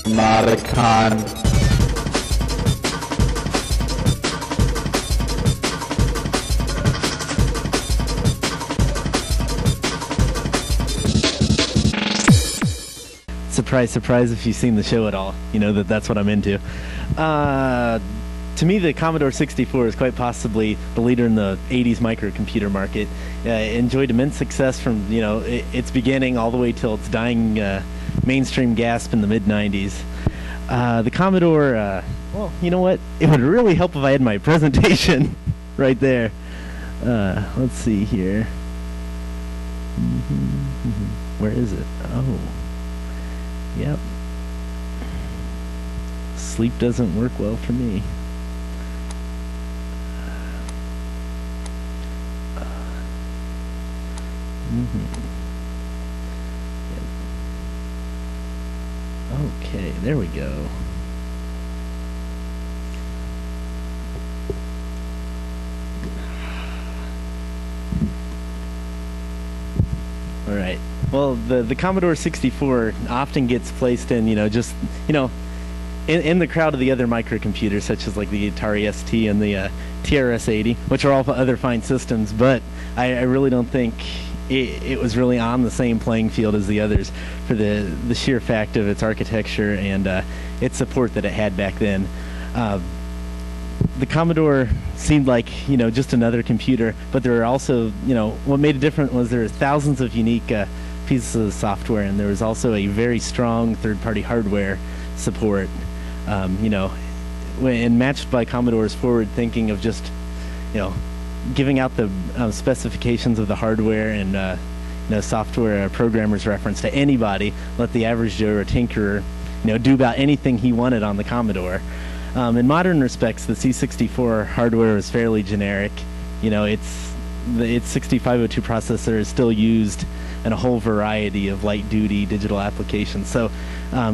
Notacon. Surprise, surprise, if you've seen the show at all, you know that's what I'm into. To me, the Commodore 64 is quite possibly the leader in the 80s microcomputer market. Enjoyed immense success from its beginning all the way till its dying mainstream gasp in the mid-90s. The Commodore, well, you know what? It would really help if I had my presentation right there. Let's see here. Where is it? Oh. Yep. Sleep doesn't work well for me. Yep. Okay, there we go. All right. Well, the Commodore 64 often gets placed in, in the crowd of the other microcomputers, such as like the Atari ST and the TRS-80, which are all other fine systems, but I really don't think it was really on the same playing field as the others for the sheer fact of its architecture and its support that it had back then. The Commodore seemed like, just another computer, but there were also, what made it different was there were thousands of unique pieces of software, and there was also a very strong third-party hardware support, and matched by Commodore's forward thinking of just, giving out the specifications of the hardware and, software programmer's reference to anybody, let the average Joe or tinkerer, do about anything he wanted on the Commodore. In modern respects, the C64 hardware is fairly generic. Its 6502 processor is still used in a whole variety of light-duty digital applications. So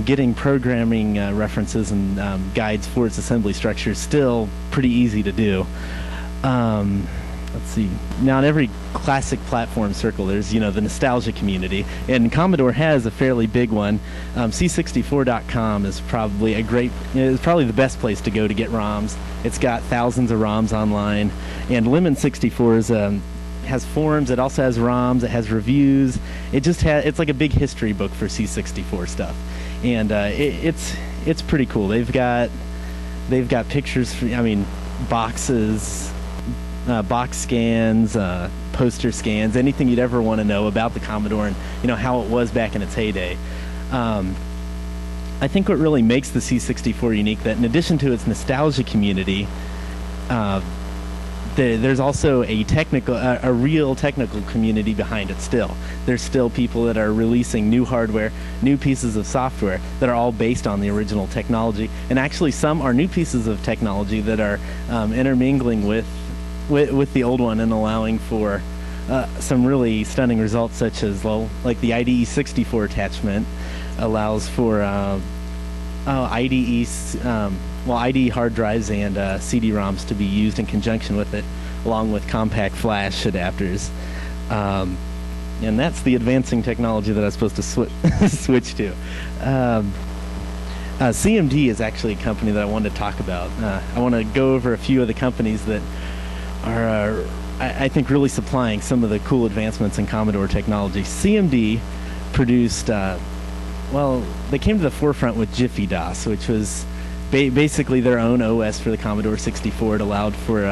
getting programming references and guides for its assembly structure is still pretty easy to do. Let's see. Now, in every classic platform circle, there's, the nostalgia community, and Commodore has a fairly big one. C64.com is probably the best place to go to get ROMs. It's got thousands of ROMs online, and Lemon 64 has forums. It also has ROMs. It has reviews. It's like a big history book for C64 stuff, and it's pretty cool. They've got pictures. Boxes. Box scans, poster scans, anything you'd ever want to know about the Commodore and how it was back in its heyday. I think what really makes the C64 unique, that in addition to its nostalgia community, there's also a real technical community behind it still. There's still people that are releasing new hardware, new pieces of software that are all based on the original technology, and actually some are new pieces of technology that are intermingling with the old one and allowing for some really stunning results, such as like the IDE 64 attachment allows for IDE hard drives and CD-ROMs to be used in conjunction with it, along with compact flash adapters. And that's the advancing technology that I was supposed to switch to. CMD is actually a company that I wanted to talk about. I want to go over a few of the companies that are, I think, really supplying some of the cool advancements in Commodore technology. CMD produced, they came to the forefront with Jiffy DOS, which was basically their own OS for the Commodore 64. It allowed for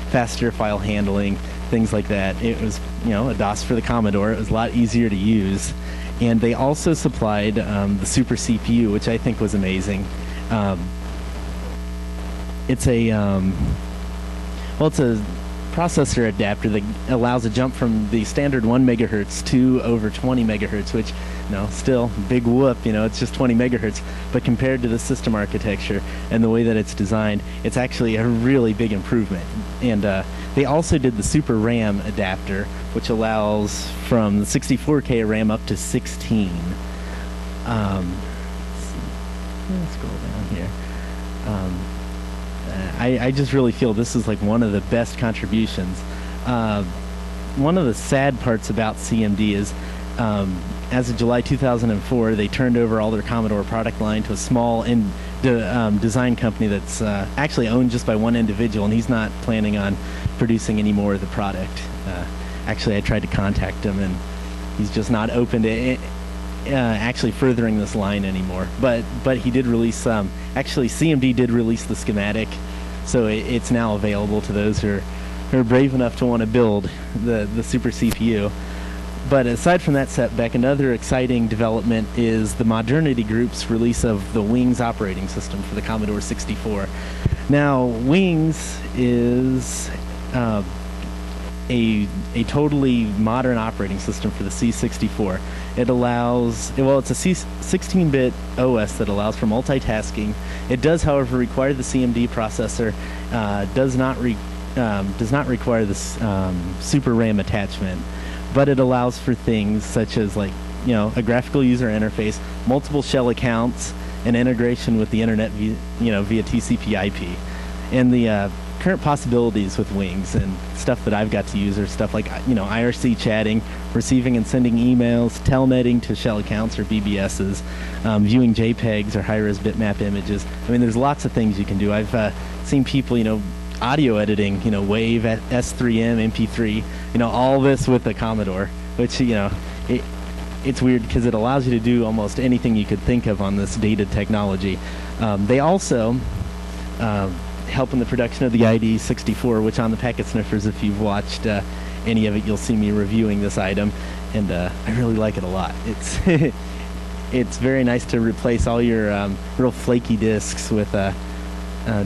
faster file handling, things like that. It was, a DOS for the Commodore. It was a lot easier to use. And they also supplied the Super CPU, which I think was amazing. It's a processor adapter that allows a jump from the standard 1 megahertz to over 20 megahertz, which, still big whoop, it's just 20 megahertz. But compared to the system architecture and the way that it's designed, it's actually a really big improvement. And they also did the Super RAM adapter, which allows from the 64K RAM up to 16. Let's scroll down here. I just really feel this is like one of the best contributions. One of the sad parts about CMD is As of July 2004, they turned over all their Commodore product line to a small design company that's actually owned just by one individual, and he's not planning on producing any more of the product. Actually, I tried to contact him, and he's just not open to actually furthering this line anymore. But he did release, actually CMD did release the schematic, so it's now available to those who are brave enough to want to build the super CPU. But aside from that setback, another exciting development is the Modernity Group's release of the Wings operating system for the Commodore 64. Now, Wings is a totally modern operating system for the C64. It allows, well, it's a 16-bit OS that allows for multitasking. It does, however, require the CMD processor. Does not require this super RAM attachment, but it allows for things such as, like, a graphical user interface, multiple shell accounts, and integration with the internet via TCP/IP. And the current possibilities with Wings and stuff that I've got to use are stuff like IRC chatting, receiving and sending emails, telnetting to shell accounts or BBSs, viewing JPEGs or high-res bitmap images. I mean, there's lots of things you can do. I've seen people, audio editing, WAV, S3M, MP3, all this with the Commodore, which, it's weird because it allows you to do almost anything you could think of on this dated technology. They also help in the production of the ID64, which on the Packet Sniffers, if you've watched any of it, you'll see me reviewing this item, and I really like it a lot. It's it's very nice to replace all your real flaky discs with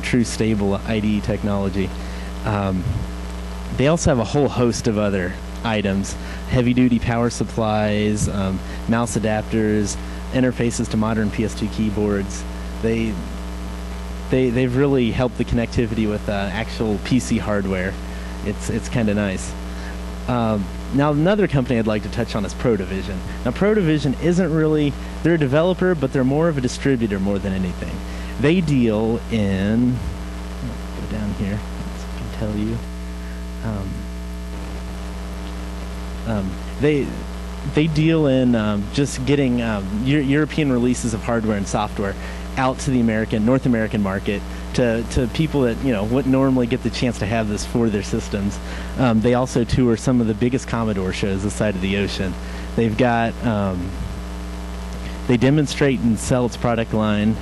true stable IDE technology. They also have a whole host of other items: heavy-duty power supplies, mouse adapters, interfaces to modern PS2 keyboards. They've really helped the connectivity with actual PC hardware. It's kind of nice. Now, another company I'd like to touch on is Protovision. Now, Protovision isn't really, they're a developer, but they're more of a distributor more than anything. They deal in, go down here, so I can tell you. They deal in just getting European releases of hardware and software out to the North American market, to people that wouldn't normally get the chance to have this for their systems. They also tour some of the biggest Commodore shows this side of the ocean. They've got they demonstrate and sell its product line,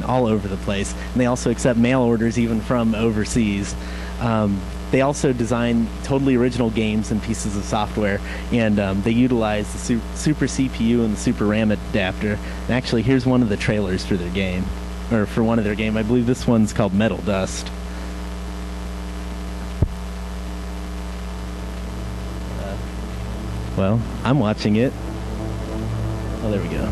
all over the place. And they also accept mail orders even from overseas. They also design totally original games and pieces of software, and they utilize the Super CPU and the Super RAM adapter. And actually, here's one of the trailers for their game, or for one of their games. I believe this one's called Metal Dust. Well, I'm watching it. Oh, there we go.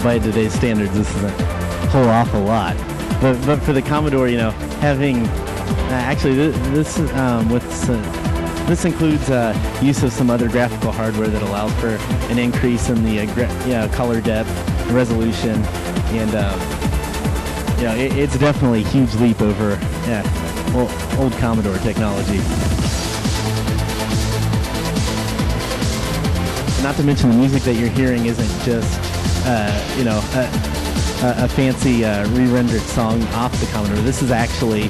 By today's standards, this is a whole awful lot. But for the Commodore, having actually this includes use of some other graphical hardware that allows for an increase in the color depth, resolution, and it's definitely a huge leap over old Commodore technology. Not to mention the music that you're hearing isn't just a fancy re-rendered song off the Commodore. This is actually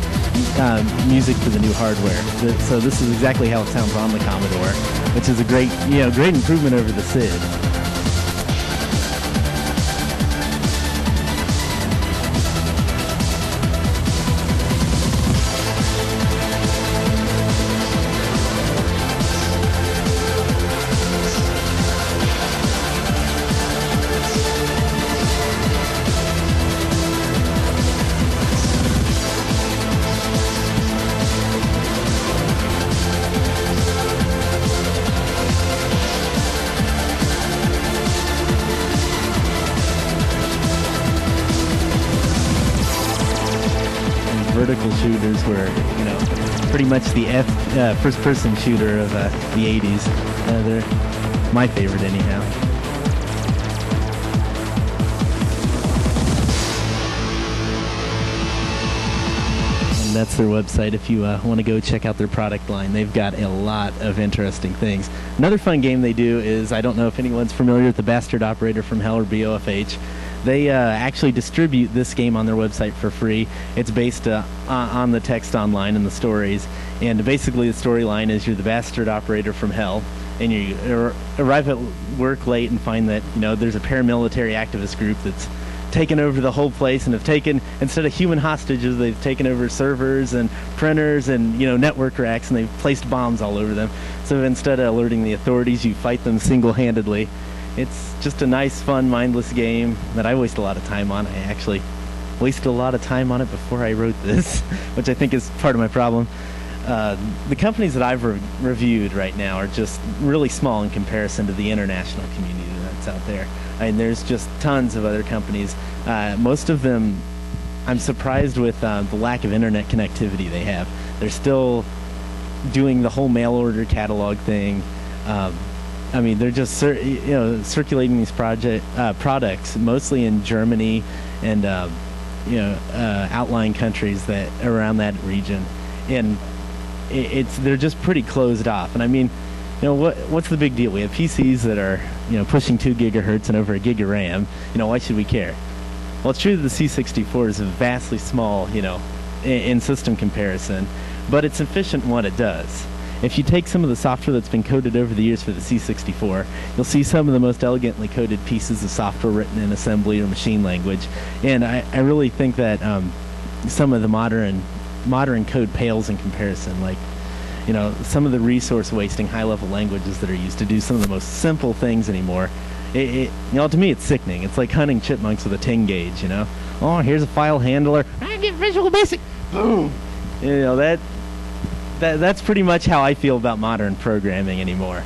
music for the new hardware. So this is exactly how it sounds on the Commodore, which is a great improvement over the SID. vertical shooters were, pretty much the first-person shooter of the 80s. They're my favorite anyhow. That's their website if you want to go check out their product line. They've got a lot of interesting things. Another fun game they do is, I don't know if anyone's familiar with the Bastard Operator from Hell, or BOFH. They actually distribute this game on their website for free. It's based on the text online and the stories. And basically the storyline is you're the Bastard Operator from Hell, and you arrive at work late and find that, there's a paramilitary activist group that's taken over the whole place and have taken, instead of human hostages, they've taken over servers and printers and network racks, and they've placed bombs all over them. So instead of alerting the authorities, you fight them single-handedly. It's just a nice, fun, mindless game that I waste a lot of time on. I actually wasted a lot of time on it before I wrote this, which I think is part of my problem. The companies that I've reviewed right now are just really small in comparison to the international community that's out there. And there's just tons of other companies. Most of them, I'm surprised with the lack of internet connectivity they have. They're still doing the whole mail order catalog thing. They're just circulating these products mostly in Germany and outlying countries that around that region, and they're just pretty closed off. And what's the big deal? We have PCs that are pushing 2 gigahertz and over a gig of RAM. Why should we care? Well, it's true that the C64 is vastly small, in system comparison, but it's efficient in what it does. If you take some of the software that's been coded over the years for the C64, you'll see some of the most elegantly coded pieces of software written in assembly or machine language. And I really think that some of the modern code pales in comparison. Like, some of the resource wasting high-level languages that are used to do some of the most simple things anymore. To me, it's sickening. It's like hunting chipmunks with a ting gauge. Oh, here's a file handler. I get Visual Basic. Boom. That's pretty much how I feel about modern programming anymore.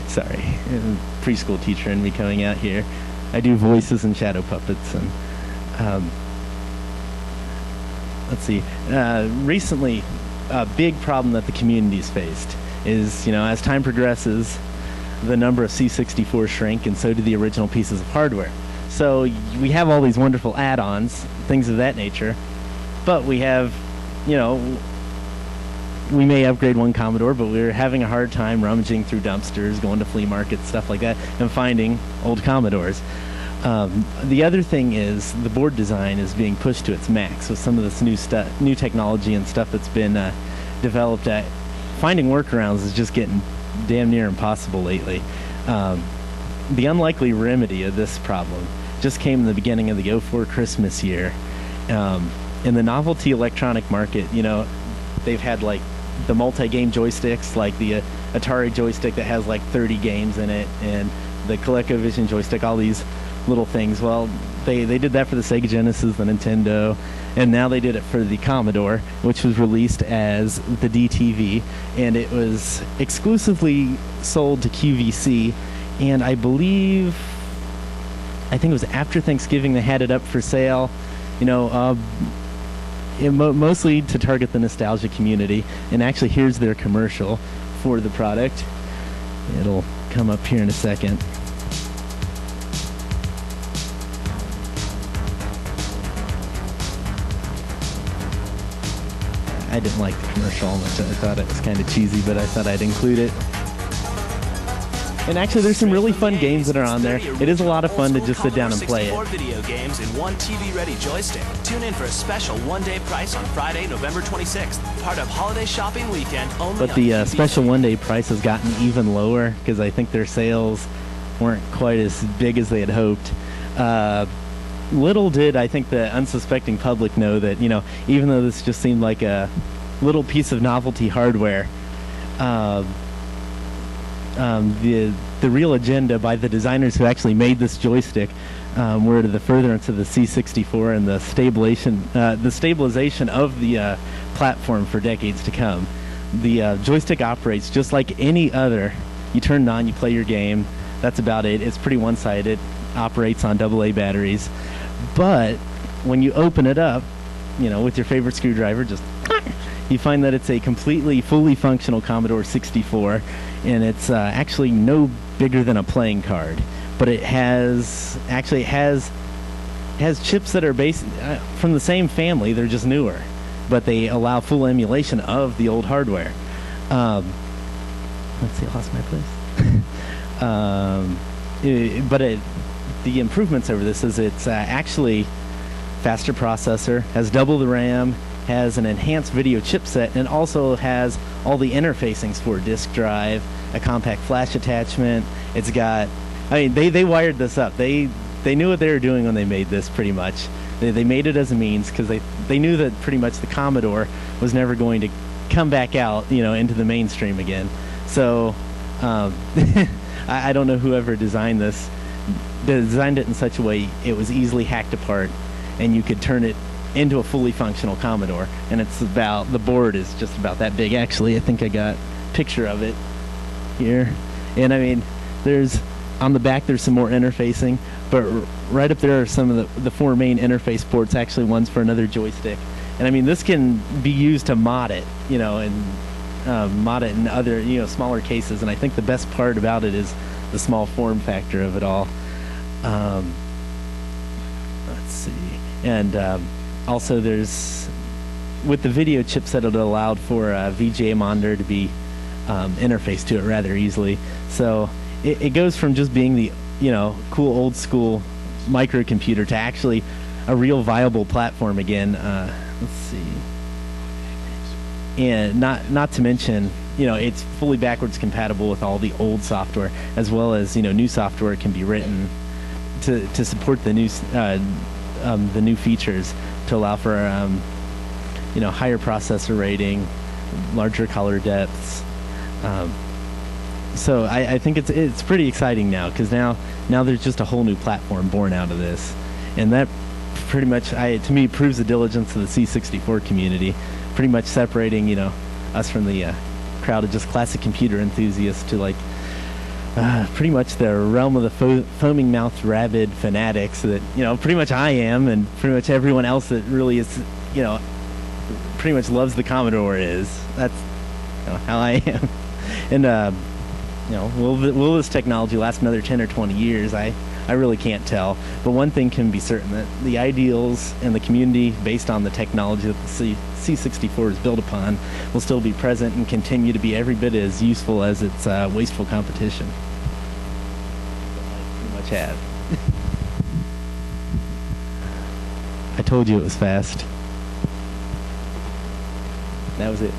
Sorry, preschool teacher in me coming out here. I do voices and shadow puppets, and let's see. Recently, a big problem that the community's faced is, as time progresses, the number of C64 shrink, and so do the original pieces of hardware. So we have all these wonderful add-ons, things of that nature, but we have, we may upgrade one Commodore, but we're having a hard time rummaging through dumpsters, going to flea markets, stuff like that, and finding old Commodores. The other thing is the board design is being pushed to its max with some of this new technology and stuff that's been developed. Finding workarounds is just getting damn near impossible lately. The unlikely remedy of this problem just came in the beginning of the 04 Christmas year. In the novelty electronic market, they've had like the multi-game joysticks, like the Atari joystick that has like 30 games in it, and the ColecoVision joystick, all these little things. Well, they did that for the Sega Genesis, the Nintendo, and now they did it for the Commodore, which was released as the DTV, and it was exclusively sold to QVC, and I think it was after Thanksgiving they had it up for sale, mostly to target the nostalgia community. And actually, here's their commercial for the product. It'll come up here in a second. I didn't like the commercial much. I thought it was kind of cheesy, but I thought I'd include it. And actually, there's some really fun games that are on there. It is a lot of fun to just sit down and play it. Video games in one TV-ready joystick. Tune in for a special one-day price on Friday, November 26th. Part of holiday shopping weekend only. But the special one-day price has gotten even lower because I think their sales weren't quite as big as they had hoped. Little did I think the unsuspecting public know that, even though this just seemed like a little piece of novelty hardware, the real agenda by the designers who actually made this joystick were to the furtherance of the C64 and the stabilization of the platform for decades to come. The joystick operates just like any other. You turn it on, you play your game. That's about it. It's pretty one-sided. Operates on AA batteries. But when you open it up, with your favorite screwdriver, just you find that it's a completely fully functional Commodore 64, and it's actually no bigger than a playing card, but it has chips that are based from the same family. They're just newer, but they allow full emulation of the old hardware. Let's see, I lost my place. The improvements over this is it's actually faster processor, has double the RAM, has an enhanced video chipset, and also has all the interfacings for disk drive, a compact flash attachment. It's got, they wired this up. They knew what they were doing when they made this, pretty much. They made it as a means because they knew that pretty much the Commodore was never going to come back out, into the mainstream again. So I don't know whoever designed this. Designed it in such a way it was easily hacked apart, and you could turn it into a fully functional Commodore. And the board is just about that big. Actually, I think I got a picture of it here. And on the back there's some more interfacing, but right up there are some of the 4 main interface ports. Actually, one's for another joystick. And this can be used to mod it, and mod it in other, smaller cases. And I think the best part about it is the small form factor of it all. Let's see. And also with the video chipset, it allowed for a VGA monitor to be interfaced to it rather easily. So it goes from just being the, cool old school microcomputer to actually a real viable platform again. Let's see. And not to mention, it's fully backwards compatible with all the old software, as well as new software can be written to support the new features, to allow for higher processor rating, larger color depths. So I think it's pretty exciting now, because now there's just a whole new platform born out of this, and that pretty much to me proves the diligence of the C64 community, pretty much separating us from the crowd of just classic computer enthusiasts to pretty much the realm of the foaming mouthed rabid fanatics that pretty much I am, and pretty much everyone else that really is pretty much loves the Commodore is. That's how I am. And will this technology last another 10 or 20 years? I really can't tell. But one thing can be certain, that the ideals and the community based on the technology that the C64 is built upon will still be present and continue to be every bit as useful as its wasteful competition. I pretty much have. I told you it was fast. That was it.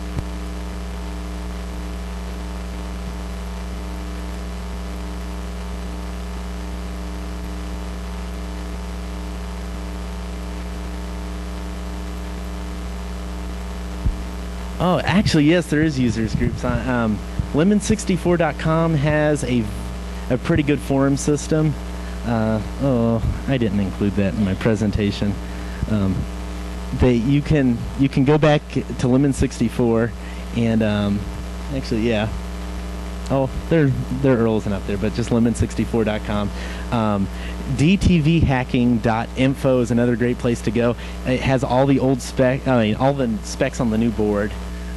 Oh, actually, yes, there is users groups. Lemon64.com has a pretty good forum system. I didn't include that in my presentation. You can go back to Lemon64 and actually, yeah. Oh, there Earl isn't up there, but just lemon64.com. dtvhacking.info is another great place to go. It has all the all the specs on the new board,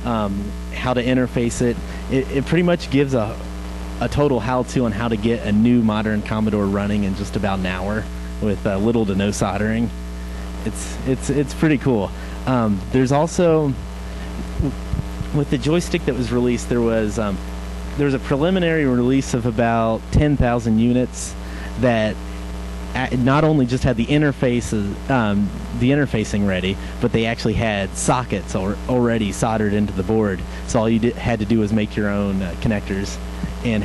how to interface it. It pretty much gives a total how-to on how to get a new modern Commodore running in just about an hour with little to no soldering. It's pretty cool. There's also, with the joystick that was released, there was a preliminary release of about 10,000 units that not only just had the interfacing ready, but they actually had sockets already soldered into the board. So all you had to do was make your own connectors and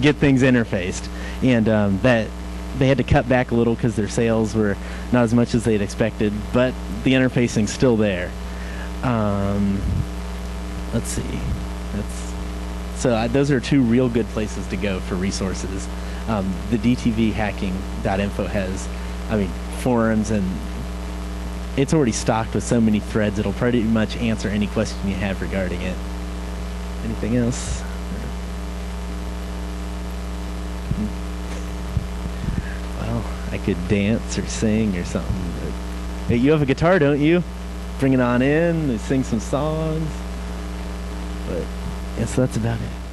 get things interfaced. And that they had to cut back a little because their sales were not as much as they'd expected, but the interfacing's still there. Let's see. Those are two real good places to go for resources. The dtvhacking.info has, forums, and it's already stocked with so many threads, it'll pretty much answer any question you have regarding it. Anything else? Well, I could dance or sing or something. But hey, you have a guitar, don't you? bring it on in. They sing some songs. But yeah, so that's about it.